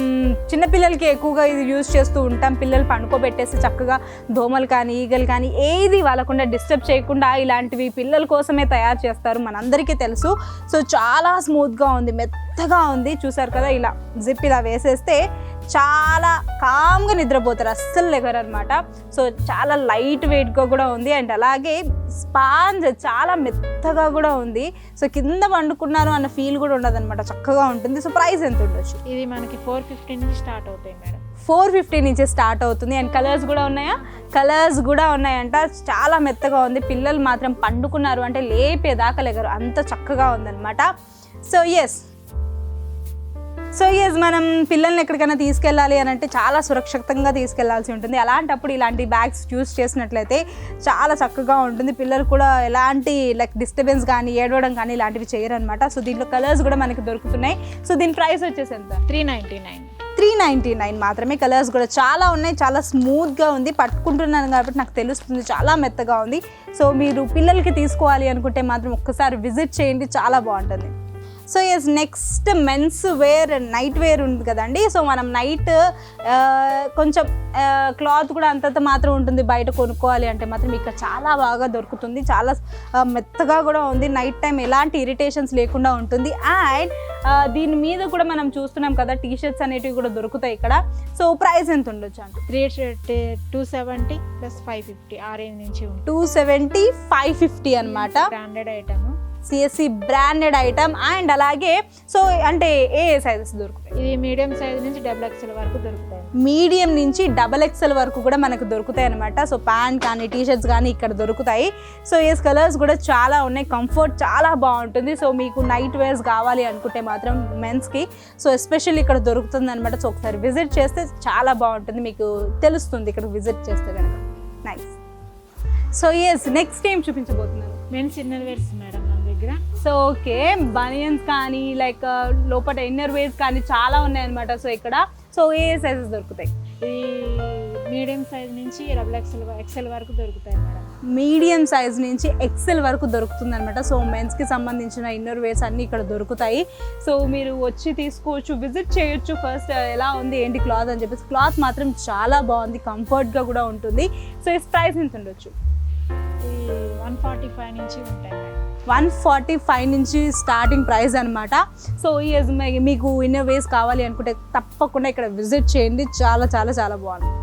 చిన్నపిల్లలకి ఎక్కువగా ఇది యూజ్ చేస్తూ ఉంటాం. పిల్లలు పండుకోబెట్టేసి చక్కగా దోమలు కానీ ఈగలు కానీ ఏది వాళ్ళకుండా డిస్టర్బ్ చేయకుండా ఇలాంటివి పిల్లల కోసమే తయారు చేస్తారు, మనందరికీ తెలుసు. సో చాలా స్మూత్గా ఉంది, మెత్తగా ఉంది. చూసారు కదా, ఇలా జిప్ ఇలా వేసేస్తే చాలా కామ్గా నిద్రపోతారు, అస్సలు లెగరు అనమాట. సో చాలా లైట్ వెయిట్గా కూడా ఉంది అండ్ అలాగే స్పాంజ్ చాలా మెత్తగా కూడా ఉంది. సో కింద వండుకున్నారు అన్న ఫీల్ కూడా ఉండదు అనమాట, చక్కగా ఉంటుంది. సో ప్రైస్ ఎంత ఉండొచ్చు? ఇది మనకి 450 నుంచి స్టార్ట్ అవుతాయి మేడం. 450 నుంచి స్టార్ట్ అవుతుంది. అండ్ కలర్స్ కూడా ఉన్నాయా? కలర్స్ కూడా ఉన్నాయంట. చాలా మెత్తగా ఉంది. పిల్లలు మాత్రం పండుకున్నారు అంటే లేపేదాకా లెగరు, అంత చక్కగా ఉందన్నమాట. సో ఎస్, మనం పిల్లల్ని ఎక్కడికైనా తీసుకెళ్ళాలి అని అంటే చాలా సురక్షితంగా తీసుకెళ్లాల్సి ఉంటుంది. అలాంటప్పుడు ఇలాంటి బ్యాగ్స్ యూస్ చేసినట్లయితే చాలా చక్కగా ఉంటుంది. పిల్లలు కూడా ఎలాంటి డిస్టర్బెన్స్ కానీ ఏడవడం కానీ ఇలాంటివి చేయరు అనమాట. సో దీంట్లో కలర్స్ కూడా మనకి దొరుకుతున్నాయి. సో దీని ప్రైస్ వచ్చేసి ఎంత? 399 మాత్రమే. కలర్స్ కూడా చాలా ఉన్నాయి, చాలా స్మూత్గా ఉంది. పట్టుకుంటున్నాను కాబట్టి నాకు తెలుస్తుంది, చాలా మెత్తగా ఉంది. సో మీరు పిల్లలకి తీసుకోవాలి అనుకుంటే మాత్రం ఒక్కసారి విజిట్ చేయండి, చాలా బాగుంటుంది. So yes, next men's wear, night wear ఉంది కదండి. సో మనం నైట్ కొంచెం క్లాత్ కూడా అంతంత మాత్రం ఉంటుంది, బయట కొనుక్కోవాలి అంటే మాత్రం ఇక్కడ చాలా బాగా దొరుకుతుంది. చాలా మెత్తగా కూడా ఉంది, నైట్ టైం ఎలాంటి ఇరిటేషన్స్ లేకుండా ఉంటుంది. అండ్ దీని మీద కూడా మనం చూస్తున్నాం కదా, టీ షర్ట్స్ అనేటివి కూడా దొరుకుతాయి ఇక్కడ. సో ప్రైస్ ఎంత ఉండొచ్చు అంటే? 270 ప్లస్ 550 ఆ రేంజ్ నుంచి 270, 550 అనమాట. Branded item, CSC branded item. And అలాగే సో అంటే ఏ సైజెస్ దొరుకుతాయి? ఇది మీడియం సైజ్ నుంచి XXL వరకు దొరుకుతాయి. మీడియం నుంచి XXL వరకు కూడా మనకు దొరుకుతాయి అనమాట. సో ప్యాంట్ కానీ టీ షర్ట్స్ కానీ ఇక్కడ దొరుకుతాయి. సో ఎస్, కలర్స్ కూడా చాలా ఉన్నాయి, కంఫర్ట్ చాలా బాగుంటుంది. సో మీకు నైట్ వేర్స్ కావాలి అనుకుంటే మాత్రం మెన్స్కి సో ఎస్పెషల్లీ ఇక్కడ దొరుకుతుంది అనమాట. సో ఒకసారి విజిట్ చేస్తే చాలా బాగుంటుంది, మీకు తెలుస్తుంది ఇక్కడ విజిట్ చేస్తే కనుక. నైస్. సో ఎస్, నెక్స్ట్ ఏం చూపించబోతున్నారు? Men's inner wears madam. So okay, banians కానీ లోపల ఇన్నర్ వేర్స్ కానీ చాలా ఉన్నాయి అనమాట. సో ఇక్కడ సో ఏ సైజెస్ దొరుకుతాయి? ఈ మీడియం సైజ్ నుంచి XXL వరకు దొరుకుతాయి మేడం. మీడియం సైజ్ నుంచి ఎక్సెల్ వరకు దొరుకుతుంది అనమాట. సో మెన్స్కి సంబంధించిన ఇన్నర్ వేర్స్ అన్నీ ఇక్కడ దొరుకుతాయి. సో మీరు వచ్చి తీసుకోవచ్చు, విజిట్ చేయొచ్చు. ఫస్ట్ ఎలా ఉంది ఏంటి క్లాత్ అని చెప్పేసి. క్లాత్ మాత్రం చాలా బాగుంది, కంఫర్ట్గా కూడా ఉంటుంది. సో ఈ ప్రైస్ ఎంత ఉండొచ్చు? ఈ 145 నుంచి ఉంటాయి. 145 నుంచి స్టార్టింగ్ ప్రైస్ అనమాట. సో ఈ మీకు ఇన్నర్ వేస్ కావాలి అనుకుంటే తప్పకుండా ఇక్కడ విజిట్ చేయండి. చాలా చాలా చాలా బాగుంది.